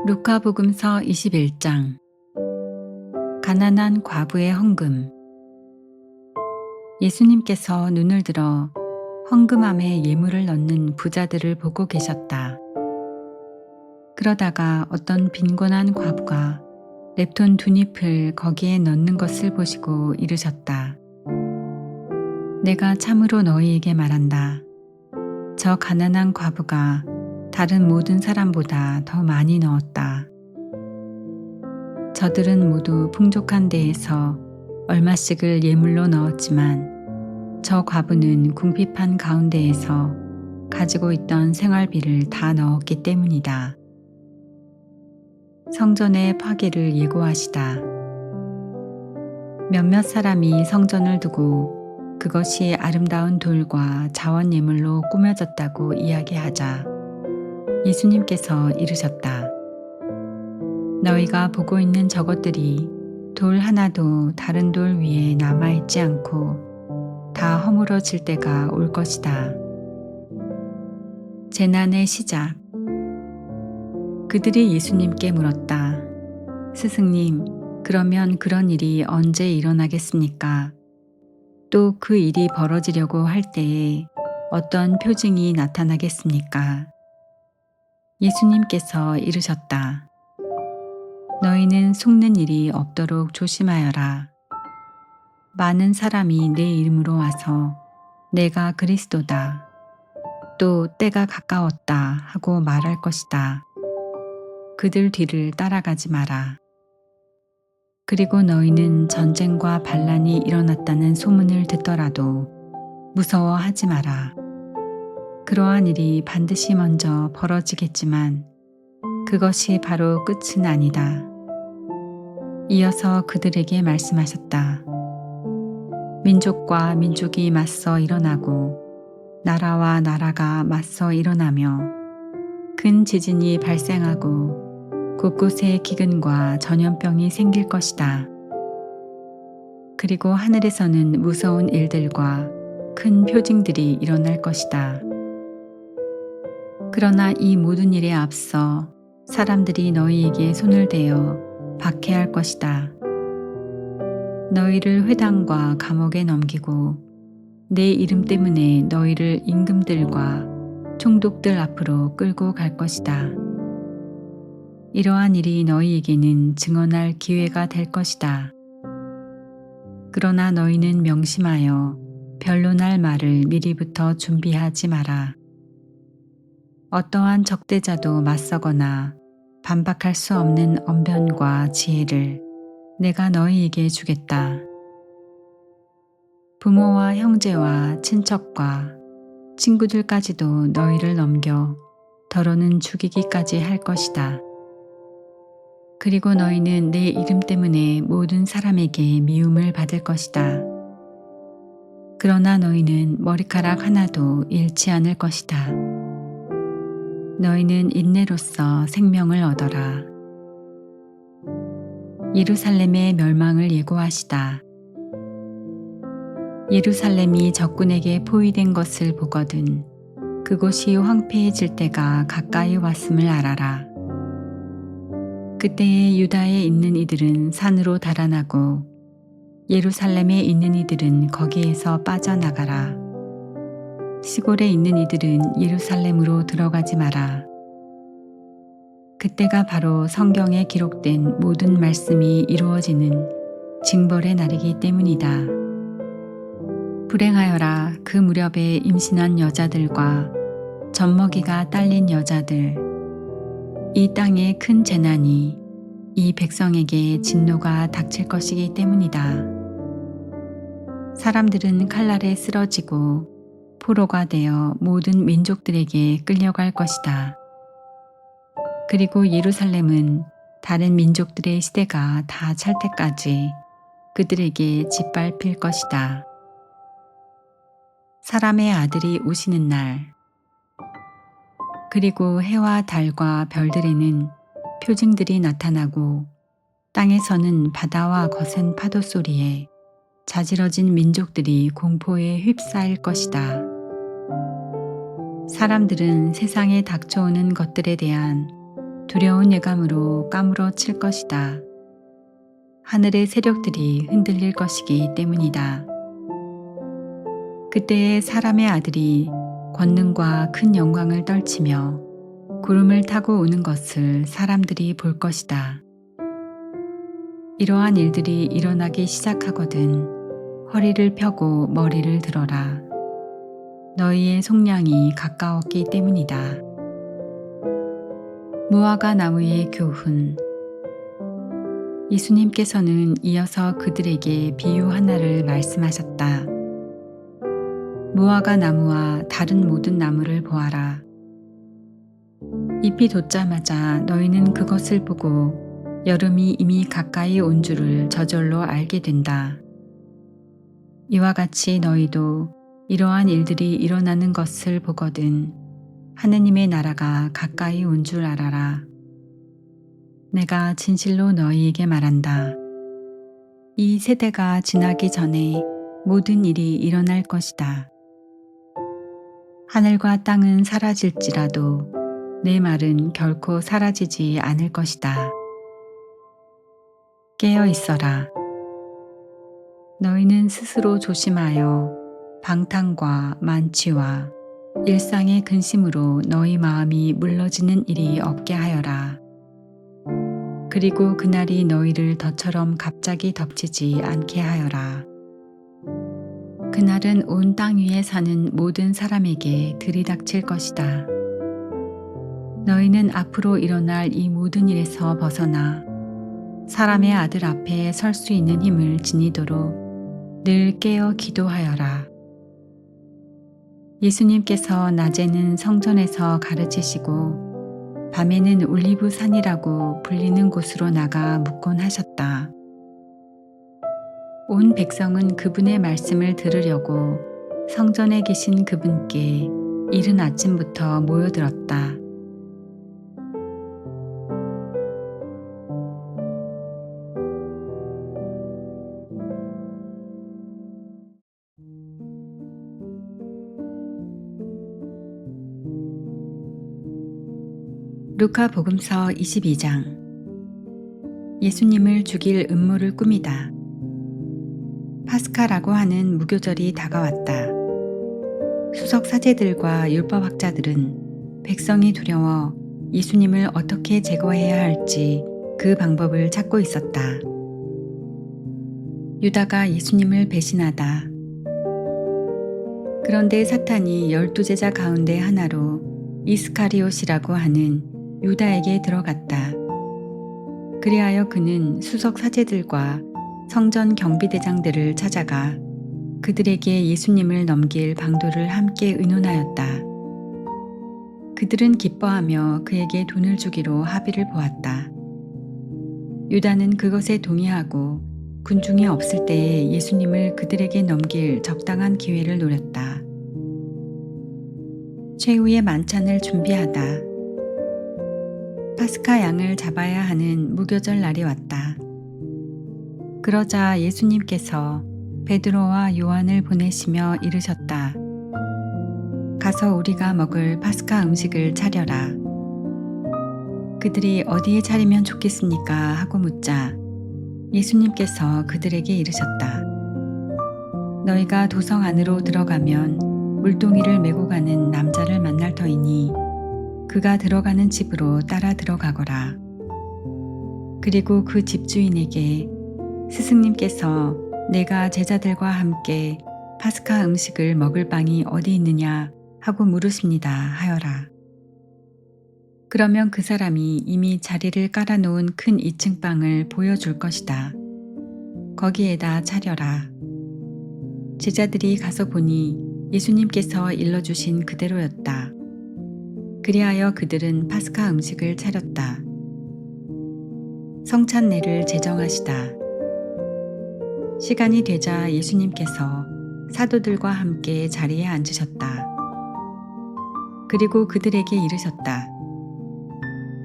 루카복음서 21장. 가난한 과부의 헌금. 예수님께서 눈을 들어 헌금함에 예물을 넣는 부자들을 보고 계셨다. 그러다가 어떤 빈곤한 과부가 렙돈 2잎을 거기에 넣는 것을 보시고 이르셨다. 내가 참으로 너희에게 말한다. 저 가난한 과부가 다른 모든 사람보다 더 많이 넣었다. 저들은 모두 풍족한 데에서 얼마씩을 예물로 넣었지만 저 과부는 궁핍한 가운데에서 가지고 있던 생활비를 다 넣었기 때문이다. 성전의 파괴를 예고하시다. 몇몇 사람이 성전을 두고 그것이 아름다운 돌과 자원 예물로 꾸며졌다고 이야기하자 예수님께서 이르셨다. 너희가 보고 있는 저것들이 돌 하나도 다른 돌 위에 남아있지 않고 다 허물어질 때가 올 것이다. 재난의 시작. 그들이 예수님께 물었다. 스승님, 그러면 그런 일이 언제 일어나겠습니까? 또 그 일이 벌어지려고 할 때에 어떤 표징이 나타나겠습니까? 예수님께서 이르셨다. 너희는 속는 일이 없도록 조심하여라. 많은 사람이 내 이름으로 와서 내가 그리스도다. 또 때가 가까웠다 하고 말할 것이다. 그들 뒤를 따라가지 마라. 그리고 너희는 전쟁과 반란이 일어났다는 소문을 듣더라도 무서워하지 마라. 그러한 일이 반드시 먼저 벌어지겠지만 그것이 바로 끝은 아니다. 이어서 그들에게 말씀하셨다. 민족과 민족이 맞서 일어나고 나라와 나라가 맞서 일어나며 큰 지진이 발생하고 곳곳에 기근과 전염병이 생길 것이다. 그리고 하늘에서는 무서운 일들과 큰 표징들이 일어날 것이다. 그러나 이 모든 일에 앞서 사람들이 너희에게 손을 대어 박해할 것이다. 너희를 회당과 감옥에 넘기고 내 이름 때문에 너희를 임금들과 총독들 앞으로 끌고 갈 것이다. 이러한 일이 너희에게는 증언할 기회가 될 것이다. 그러나 너희는 명심하여 변론할 말을 미리부터 준비하지 마라. 어떠한 적대자도 맞서거나 반박할 수 없는 언변과 지혜를 내가 너희에게 주겠다. 부모와 형제와 친척과 친구들까지도 너희를 넘겨 더러는 죽이기까지 할 것이다. 그리고 너희는 내 이름 때문에 모든 사람에게 미움을 받을 것이다. 그러나 너희는 머리카락 하나도 잃지 않을 것이다. 너희는 인내로써 생명을 얻어라. 예루살렘의 멸망을 예고하시다. 예루살렘이 적군에게 포위된 것을 보거든 그곳이 황폐해질 때가 가까이 왔음을 알아라. 그때에 유다에 있는 이들은 산으로 달아나고 예루살렘에 있는 이들은 거기에서 빠져나가라. 시골에 있는 이들은 예루살렘으로 들어가지 마라. 그때가 바로 성경에 기록된 모든 말씀이 이루어지는 징벌의 날이기 때문이다. 불행하여라 그 무렵에 임신한 여자들과 젖먹이가 딸린 여자들. 이 땅에 큰 재난이 이 백성에게 진노가 닥칠 것이기 때문이다. 사람들은 칼날에 쓰러지고 포로가 되어 모든 민족들에게 끌려갈 것이다. 그리고 예루살렘은 다른 민족들의 시대가 다 찰 때까지 그들에게 짓밟힐 것이다. 사람의 아들이 오시는 날. 그리고 해와 달과 별들에는 표징들이 나타나고 땅에서는 바다와 거센 파도 소리에 자지러진 민족들이 공포에 휩싸일 것이다. 사람들은 세상에 닥쳐오는 것들에 대한 두려운 예감으로 까무러칠 것이다. 하늘의 세력들이 흔들릴 것이기 때문이다. 그때에 사람의 아들이 권능과 큰 영광을 떨치며 구름을 타고 오는 것을 사람들이 볼 것이다. 이러한 일들이 일어나기 시작하거든 허리를 펴고 머리를 들어라. 너희의 속량이 가까웠기 때문이다. 무화과 나무의 교훈. 예수님께서는 이어서 그들에게 비유 하나를 말씀하셨다. 무화과 나무와 다른 모든 나무를 보아라. 잎이 돋자마자 너희는 그것을 보고 여름이 이미 가까이 온 줄을 저절로 알게 된다. 이와 같이 너희도 이러한 일들이 일어나는 것을 보거든 하느님의 나라가 가까이 온 줄 알아라. 내가 진실로 너희에게 말한다. 이 세대가 지나기 전에 모든 일이 일어날 것이다. 하늘과 땅은 사라질지라도 내 말은 결코 사라지지 않을 것이다. 깨어 있어라. 너희는 스스로 조심하여 방탕과 만취와 일상의 근심으로 너희 마음이 물러지는 일이 없게 하여라. 그리고 그날이 너희를 덫처럼 갑자기 덮치지 않게 하여라. 그날은 온 땅 위에 사는 모든 사람에게 들이닥칠 것이다. 너희는 앞으로 일어날 이 모든 일에서 벗어나 사람의 아들 앞에 설 수 있는 힘을 지니도록 늘 깨어 기도하여라. 예수님께서 낮에는 성전에서 가르치시고 밤에는 올리브 산이라고 불리는 곳으로 나가 묵곤 하셨다. 온 백성은 그분의 말씀을 들으려고 성전에 계신 그분께 이른 아침부터 모여들었다. 루카 복음서 22장. 예수님을 죽일 음모를 꾸미다. 파스카라고 하는 무교절이 다가왔다. 수석 사제들과 율법학자들은 백성이 두려워 예수님을 어떻게 제거해야 할지 그 방법을 찾고 있었다. 유다가 예수님을 배신하다. 그런데 사탄이 12제자 가운데 하나로 이스카리옷이라고 하는 유다에게 들어갔다. 그리하여 그는 수석 사제들과 성전 경비대장들을 찾아가 그들에게 예수님을 넘길 방도를 함께 의논하였다. 그들은 기뻐하며 그에게 돈을 주기로 합의를 보았다. 유다는 그것에 동의하고 군중이 없을 때에 예수님을 그들에게 넘길 적당한 기회를 노렸다. 최후의 만찬을 준비하다. 파스카 양을 잡아야 하는 무교절 날이 왔다. 그러자 예수님께서 베드로와 요한을 보내시며 이르셨다. 가서 우리가 먹을 파스카 음식을 차려라. 그들이 어디에 차리면 좋겠습니까? 하고 묻자 예수님께서 그들에게 이르셨다. 너희가 도성 안으로 들어가면 물동이를 메고 가는 남자를 만날 터이니 그가 들어가는 집으로 따라 들어가거라. 그리고 그 집주인에게 스승님께서 내가 제자들과 함께 파스카 음식을 먹을 방이 어디 있느냐 하고 물으십니다 하여라. 그러면 그 사람이 이미 자리를 깔아놓은 큰 2층 방을 보여줄 것이다. 거기에다 차려라. 제자들이 가서 보니 예수님께서 일러주신 그대로였다. 그리하여 그들은 파스카 음식을 차렸다. 성찬례를 제정하시다. 시간이 되자 예수님께서 사도들과 함께 자리에 앉으셨다. 그리고 그들에게 이르셨다.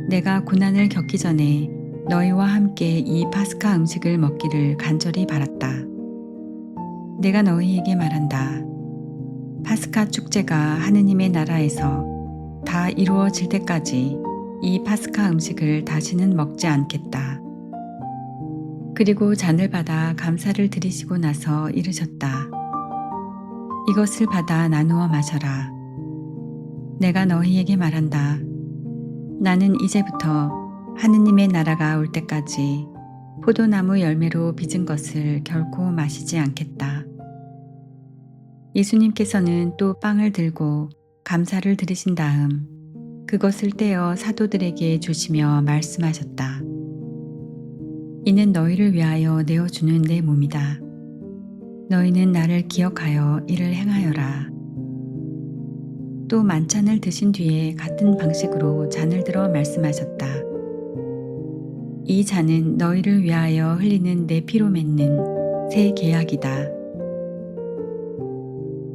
내가 고난을 겪기 전에 너희와 함께 이 파스카 음식을 먹기를 간절히 바랐다. 내가 너희에게 말한다. 파스카 축제가 하느님의 나라에서 다 이루어질 때까지 이 파스카 음식을 다시는 먹지 않겠다. 그리고 잔을 받아 감사를 드리시고 나서 이르셨다. 이것을 받아 나누어 마셔라. 내가 너희에게 말한다. 나는 이제부터 하느님의 나라가 올 때까지 포도나무 열매로 빚은 것을 결코 마시지 않겠다. 예수님께서는 또 빵을 들고 감사를 드리신 다음 그것을 떼어 사도들에게 주시며 말씀하셨다. 이는 너희를 위하여 내어주는 내 몸이다. 너희는 나를 기억하여 이를 행하여라. 또 만찬을 드신 뒤에 같은 방식으로 잔을 들어 말씀하셨다. 이 잔은 너희를 위하여 흘리는 내 피로 맺는 새 계약이다.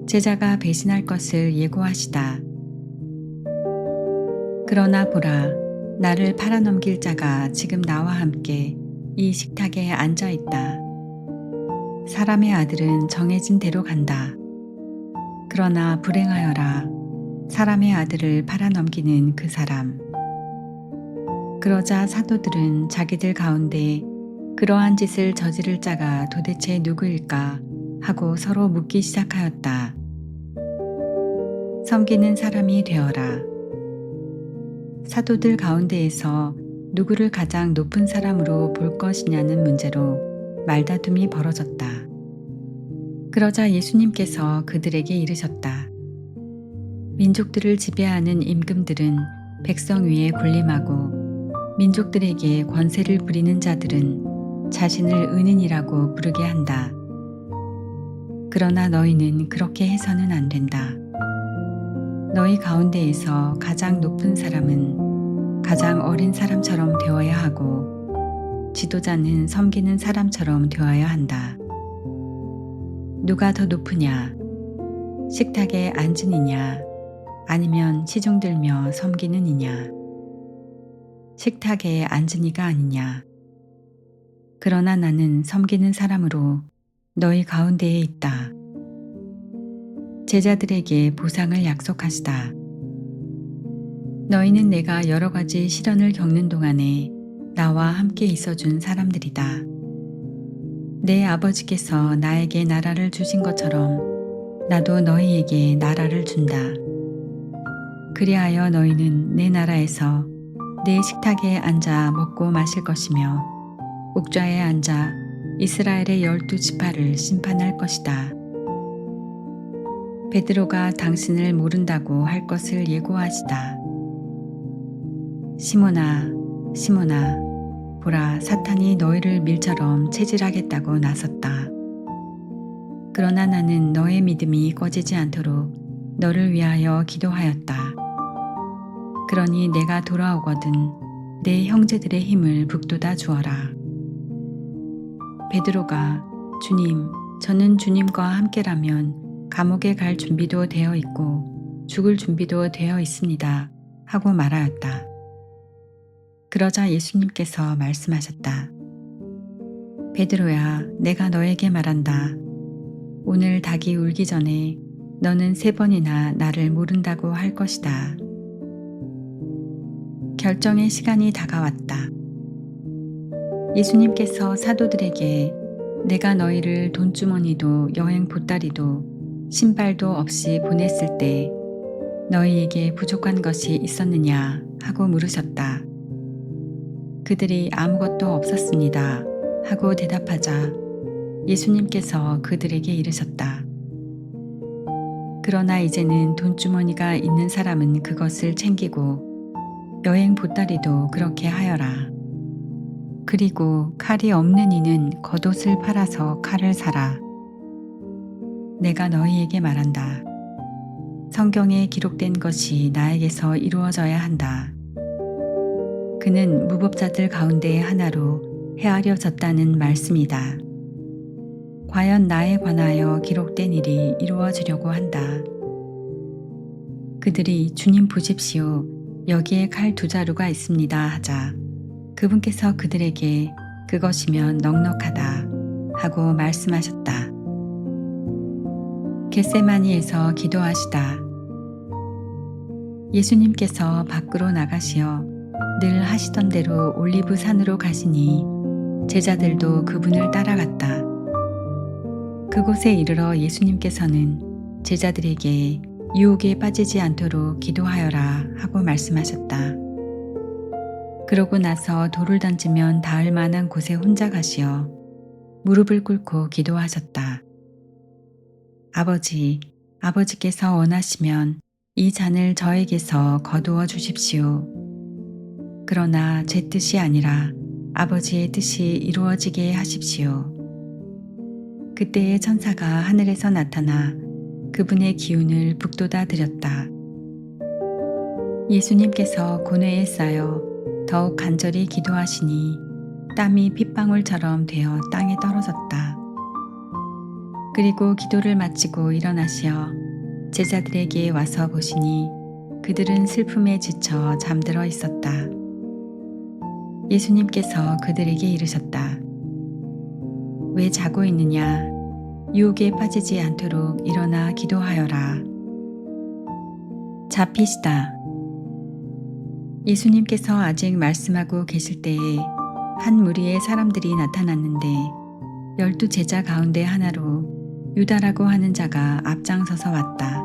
제자가 배신할 것을 예고하시다. 그러나 보라, 나를 팔아넘길 자가 지금 나와 함께 이 식탁에 앉아 있다. 사람의 아들은 정해진 대로 간다. 그러나 불행하여라, 사람의 아들을 팔아넘기는 그 사람. 그러자 사도들은 자기들 가운데 그러한 짓을 저지를 자가 도대체 누구일까 하고 서로 묻기 시작하였다. 섬기는 사람이 되어라. 사도들 가운데에서 누구를 가장 높은 사람으로 볼 것이냐는 문제로 말다툼이 벌어졌다. 그러자 예수님께서 그들에게 이르셨다. 민족들을 지배하는 임금들은 백성 위에 군림하고 민족들에게 권세를 부리는 자들은 자신을 은인이라고 부르게 한다. 그러나 너희는 그렇게 해서는 안 된다. 너희 가운데에서 가장 높은 사람은 가장 어린 사람처럼 되어야 하고 지도자는 섬기는 사람처럼 되어야 한다. 누가 더 높으냐? 식탁에 앉은 이냐? 아니면 시중 들며 섬기는 이냐? 식탁에 앉은 이가 아니냐? 그러나 나는 섬기는 사람으로 너희 가운데에 있다. 제자들에게 보상을 약속하시다. 너희는 내가 여러 가지 시련을 겪는 동안에 나와 함께 있어준 사람들이다. 내 아버지께서 나에게 나라를 주신 것처럼 나도 너희에게 나라를 준다. 그리하여 너희는 내 나라에서 내 식탁에 앉아 먹고 마실 것이며 옥좌에 앉아 이스라엘의 12지파를 심판할 것이다. 베드로가 당신을 모른다고 할 것을 예고하시다. 시몬아, 시몬아, 보라, 사탄이 너희를 밀처럼 체질하겠다고 나섰다. 그러나 나는 너의 믿음이 꺼지지 않도록 너를 위하여 기도하였다. 그러니 내가 돌아오거든 내 형제들의 힘을 북돋아 주어라. 베드로가 주님, 저는 주님과 함께라면 감옥에 갈 준비도 되어 있고 죽을 준비도 되어 있습니다 하고 말하였다. 그러자 예수님께서 말씀하셨다. 베드로야, 내가 너에게 말한다. 오늘 닭이 울기 전에 너는 3번이나 나를 모른다고 할 것이다. 결정의 시간이 다가왔다. 예수님께서 사도들에게 내가 너희를 돈주머니도 여행 보따리도 신발도 없이 보냈을 때 너희에게 부족한 것이 있었느냐 하고 물으셨다. 그들이 아무것도 없었습니다 하고 대답하자 예수님께서 그들에게 이르셨다. 그러나 이제는 돈주머니가 있는 사람은 그것을 챙기고 여행 보따리도 그렇게 하여라. 그리고 칼이 없는 이는 겉옷을 팔아서 칼을 사라. 내가 너희에게 말한다. 성경에 기록된 것이 나에게서 이루어져야 한다. 그는 무법자들 가운데 하나로 헤아려졌다는 말씀이다. 과연 나에 관하여 기록된 일이 이루어지려고 한다. 그들이 주님 보십시오. 여기에 칼 2자루가 있습니다 하자 그분께서 그들에게 그것이면 넉넉하다 하고 말씀하셨다. 겟세마니에서 기도하시다. 예수님께서 밖으로 나가시어 늘 하시던 대로 올리브 산으로 가시니 제자들도 그분을 따라갔다. 그곳에 이르러 예수님께서는 제자들에게 유혹에 빠지지 않도록 기도하여라 하고 말씀하셨다. 그러고 나서 돌을 던지면 닿을 만한 곳에 혼자 가시어 무릎을 꿇고 기도하셨다. 아버지, 아버지께서 원하시면 이 잔을 저에게서 거두어 주십시오. 그러나 제 뜻이 아니라 아버지의 뜻이 이루어지게 하십시오. 그때의 천사가 하늘에서 나타나 그분의 기운을 북돋아 드렸다. 예수님께서 고뇌에 쌓여 더욱 간절히 기도하시니 땀이 핏방울처럼 되어 땅에 떨어졌다. 그리고 기도를 마치고 일어나시어 제자들에게 와서 보시니 그들은 슬픔에 지쳐 잠들어 있었다. 예수님께서 그들에게 이르셨다. 왜 자고 있느냐? 유혹에 빠지지 않도록 일어나 기도하여라. 잡히시다. 예수님께서 아직 말씀하고 계실 때에 한 무리의 사람들이 나타났는데 12 제자 가운데 하나로 유다라고 하는 자가 앞장서서 왔다.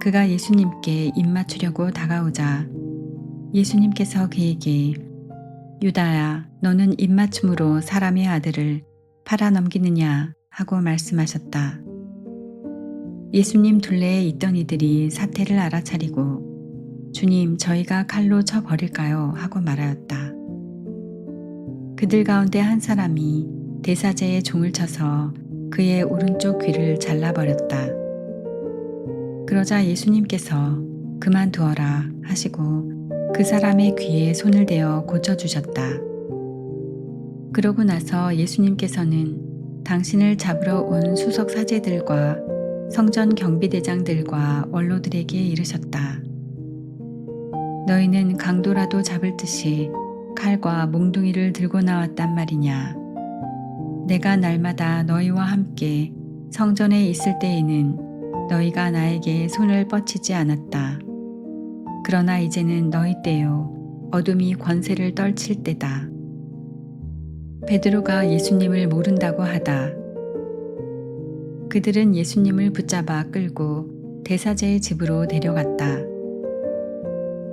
그가 예수님께 입맞추려고 다가오자 예수님께서 그에게 유다야, 너는 입맞춤으로 사람의 아들을 팔아넘기느냐 하고 말씀하셨다. 예수님 둘레에 있던 이들이 사태를 알아차리고 주님, 저희가 칼로 쳐 버릴까요? 하고 말하였다. 그들 가운데 한 사람이 대사제의 종을 쳐서 그의 오른쪽 귀를 잘라버렸다. 그러자 예수님께서 그만두어라 하시고 그 사람의 귀에 손을 대어 고쳐주셨다. 그러고 나서 예수님께서는 당신을 잡으러 온 수석 사제들과 성전 경비대장들과 원로들에게 이르셨다. 너희는 강도라도 잡을 듯이 칼과 몽둥이를 들고 나왔단 말이냐. 내가 날마다 너희와 함께 성전에 있을 때에는 너희가 나에게 손을 뻗치지 않았다. 그러나 이제는 너희 때요 어둠이 권세를 떨칠 때다. 베드로가 예수님을 모른다고 하다. 그들은 예수님을 붙잡아 끌고 대사제의 집으로 데려갔다.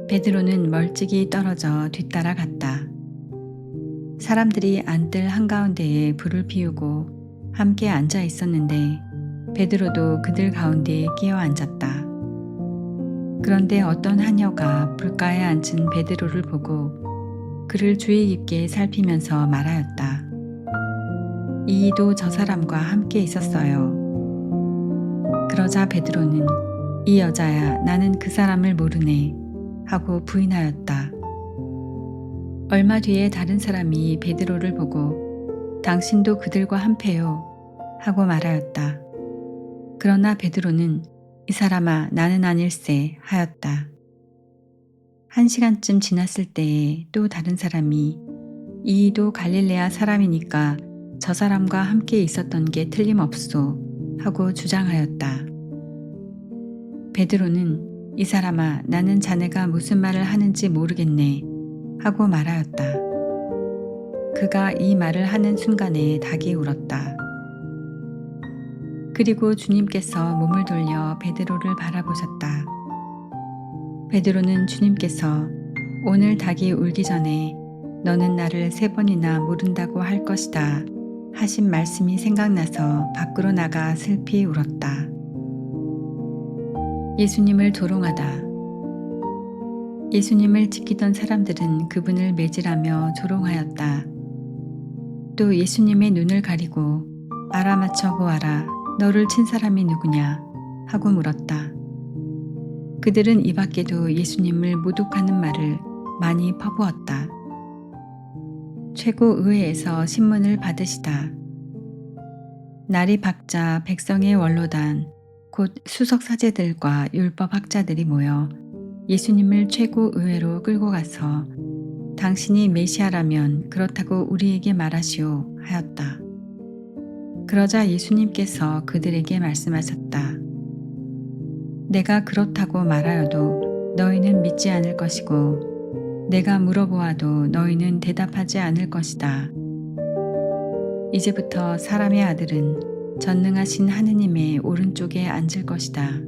베드로는 멀찍이 떨어져 뒤따라갔다. 사람들이 안뜰 한가운데에 불을 피우고 함께 앉아 있었는데 베드로도 그들 가운데에 끼어 앉았다. 그런데 어떤 하녀가 불가에 앉은 베드로를 보고 그를 주의 깊게 살피면서 말하였다. 이도 저 사람과 함께 있었어요. 그러자 베드로는 이 여자야, 나는 그 사람을 모르네 하고 부인하였다. 얼마 뒤에 다른 사람이 베드로를 보고 당신도 그들과 한패요 하고 말하였다. 그러나 베드로는 이 사람아, 나는 아닐세 하였다. 1시간쯤 지났을 때에 또 다른 사람이 이도 갈릴레아 사람이니까 저 사람과 함께 있었던 게 틀림없소 하고 주장하였다. 베드로는 이 사람아, 나는 자네가 무슨 말을 하는지 모르겠네 하고 말하였다. 그가 이 말을 하는 순간에 닭이 울었다. 그리고 주님께서 몸을 돌려 베드로를 바라보셨다. 베드로는 주님께서 오늘 닭이 울기 전에 너는 나를 3번이나 모른다고 할 것이다 하신 말씀이 생각나서 밖으로 나가 슬피 울었다. 예수님을 조롱하다. 예수님을 지키던 사람들은 그분을 매질하며 조롱하였다. 또 예수님의 눈을 가리고 알아맞혀 보아라. 너를 친 사람이 누구냐? 하고 물었다. 그들은 이 밖에도 예수님을 모독하는 말을 많이 퍼부었다. 최고의회에서 신문을 받으시다. 날이 밝자 백성의 원로단 곧 수석사제들과 율법학자들이 모여 예수님을 최고의회로 끌고 가서 당신이 메시아라면 그렇다고 우리에게 말하시오 하였다. 그러자 예수님께서 그들에게 말씀하셨다. 내가 그렇다고 말하여도 너희는 믿지 않을 것이고 내가 물어보아도 너희는 대답하지 않을 것이다. 이제부터 사람의 아들은 전능하신 하느님의 오른쪽에 앉을 것이다.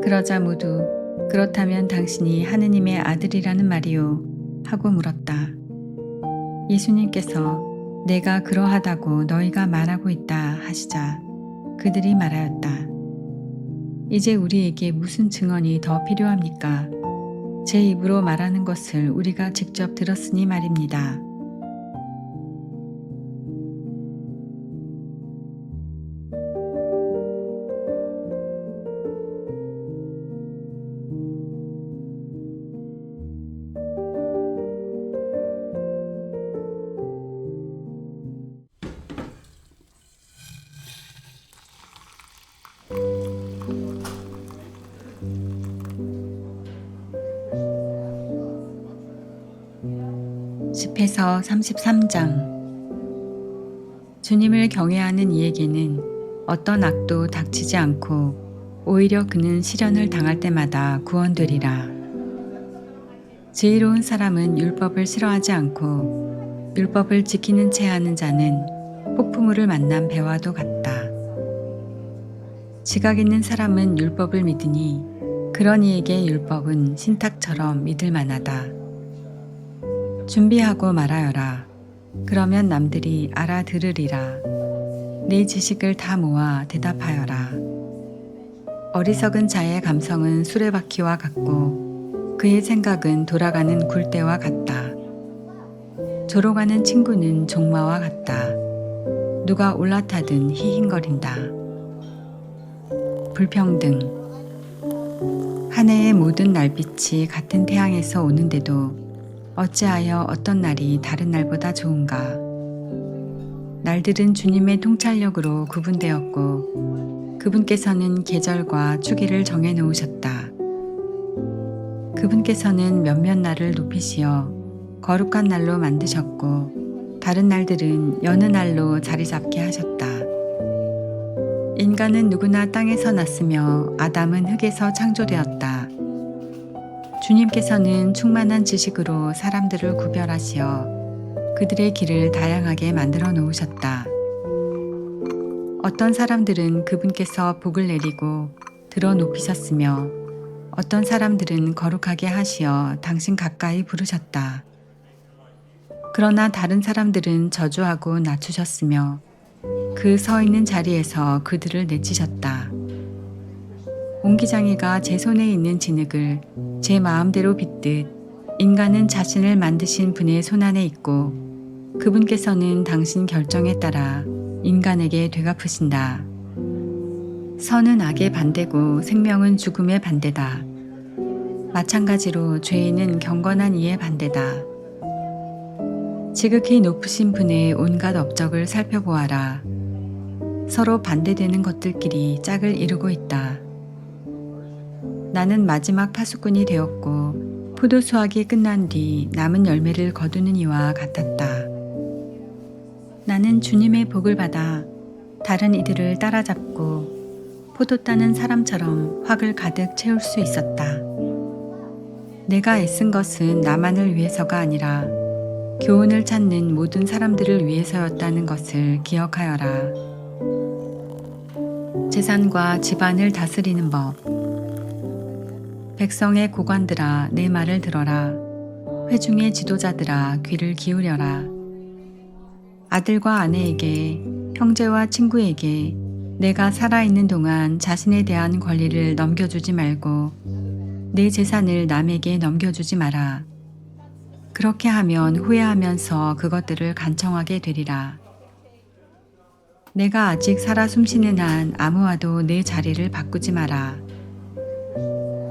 그러자 모두 그렇다면 당신이 하느님의 아들이라는 말이요? 하고 물었다. 예수님께서 내가 그러하다고 너희가 말하고 있다 하시자 그들이 말하였다. 이제 우리에게 무슨 증언이 더 필요합니까? 제 입으로 말하는 것을 우리가 직접 들었으니 말입니다. 십0에서 33장. 주님을 경외하는 이에게는 어떤 악도 닥치지 않고 오히려 그는 시련을 당할 때마다 구원되리라. 지혜로운 사람은 율법을 싫어하지 않고 율법을 지키는 채 하는 자는 폭풍우를 만난 배와도 같다. 지각 있는 사람은 율법을 믿으니 그런 이에게 율법은 신탁처럼 믿을 만하다. 준비하고 말하여라. 그러면 남들이 알아들으리라. 네 지식을 다 모아 대답하여라. 어리석은 자의 감성은 수레바퀴와 같고 그의 생각은 돌아가는 굴대와 같다. 조로가는 친구는 종마와 같다. 누가 올라타든 히hin거린다. 불평등. 한 해의 모든 날빛이 같은 태양에서 오는데도 어찌하여 어떤 날이 다른 날보다 좋은가? 날들은 주님의 통찰력으로 구분되었고 그분께서는 계절과 주기를 정해 놓으셨다. 그분께서는 몇몇 날을 높이시어 거룩한 날로 만드셨고 다른 날들은 여느 날로 자리 잡게 하셨다. 인간은 누구나 땅에서 났으며 아담은 흙에서 창조되었다. 주님께서는 충만한 지식으로 사람들을 구별하시어 그들의 길을 다양하게 만들어 놓으셨다. 어떤 사람들은 그분께서 복을 내리고 들어 높이셨으며 어떤 사람들은 거룩하게 하시어 당신 가까이 부르셨다. 그러나 다른 사람들은 저주하고 낮추셨으며 그 서 있는 자리에서 그들을 내치셨다. 옹기장이가 제 손에 있는 진흙을 제 마음대로 빚듯 인간은 자신을 만드신 분의 손안에 있고 그분께서는 당신 결정에 따라 인간에게 되갚으신다. 선은 악의 반대고 생명은 죽음의 반대다. 마찬가지로 죄인은 경건한 이의 반대다. 지극히 높으신 분의 온갖 업적을 살펴보아라. 서로 반대되는 것들끼리 짝을 이루고 있다. 나는 마지막 파수꾼이 되었고 포도 수확이 끝난 뒤 남은 열매를 거두는 이와 같았다. 나는 주님의 복을 받아 다른 이들을 따라잡고 포도 따는 사람처럼 확을 가득 채울 수 있었다. 내가 애쓴 것은 나만을 위해서가 아니라 교훈을 찾는 모든 사람들을 위해서였다는 것을 기억하여라. 재산과 집안을 다스리는 법. 백성의 고관들아 내 말을 들어라. 회중의 지도자들아 귀를 기울여라. 아들과 아내에게 형제와 친구에게 내가 살아있는 동안 자신에 대한 권리를 넘겨주지 말고 내 재산을 남에게 넘겨주지 마라. 그렇게 하면 후회하면서 그것들을 간청하게 되리라. 내가 아직 살아 숨쉬는 한 아무와도 내 자리를 바꾸지 마라.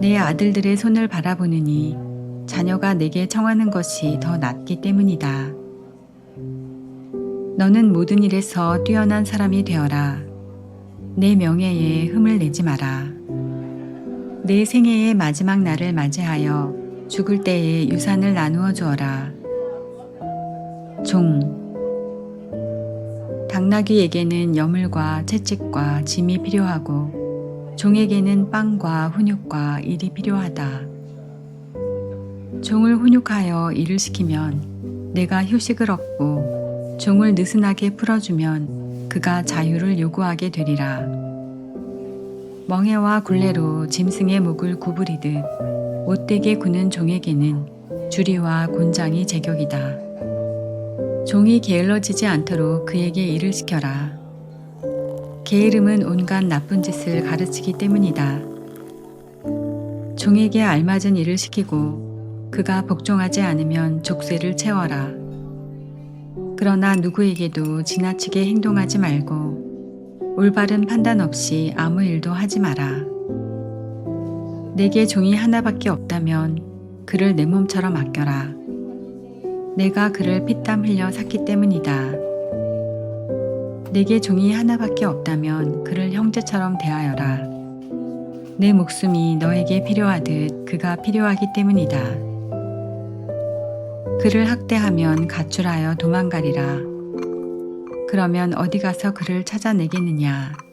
내 아들들의 손을 바라보느니 자녀가 내게 청하는 것이 더 낫기 때문이다. 너는 모든 일에서 뛰어난 사람이 되어라. 내 명예에 흠을 내지 마라. 내 생애의 마지막 날을 맞이하여 죽을 때에 유산을 나누어 주어라. 종. 당나귀에게는 여물과 채찍과 짐이 필요하고 종에게는 빵과 훈육과 일이 필요하다. 종을 훈육하여 일을 시키면 내가 휴식을 얻고 종을 느슨하게 풀어주면 그가 자유를 요구하게 되리라. 멍에와 굴레로 짐승의 목을 구부리듯 못되게 구는 종에게는 주리와 곤장이 제격이다. 종이 게을러지지 않도록 그에게 일을 시켜라. 게으름은 온갖 나쁜 짓을 가르치기 때문이다. 종에게 알맞은 일을 시키고 그가 복종하지 않으면 족쇄를 채워라. 그러나 누구에게도 지나치게 행동하지 말고 올바른 판단 없이 아무 일도 하지 마라. 내게 종이 하나밖에 없다면 그를 내 몸처럼 아껴라. 내가 그를 피땀 흘려 샀기 때문이다. 내게 종이 하나밖에 없다면 그를 형제처럼 대하여라. 내 목숨이 너에게 필요하듯 그가 필요하기 때문이다. 그를 학대하면 가출하여 도망가리라. 그러면 어디 가서 그를 찾아내겠느냐.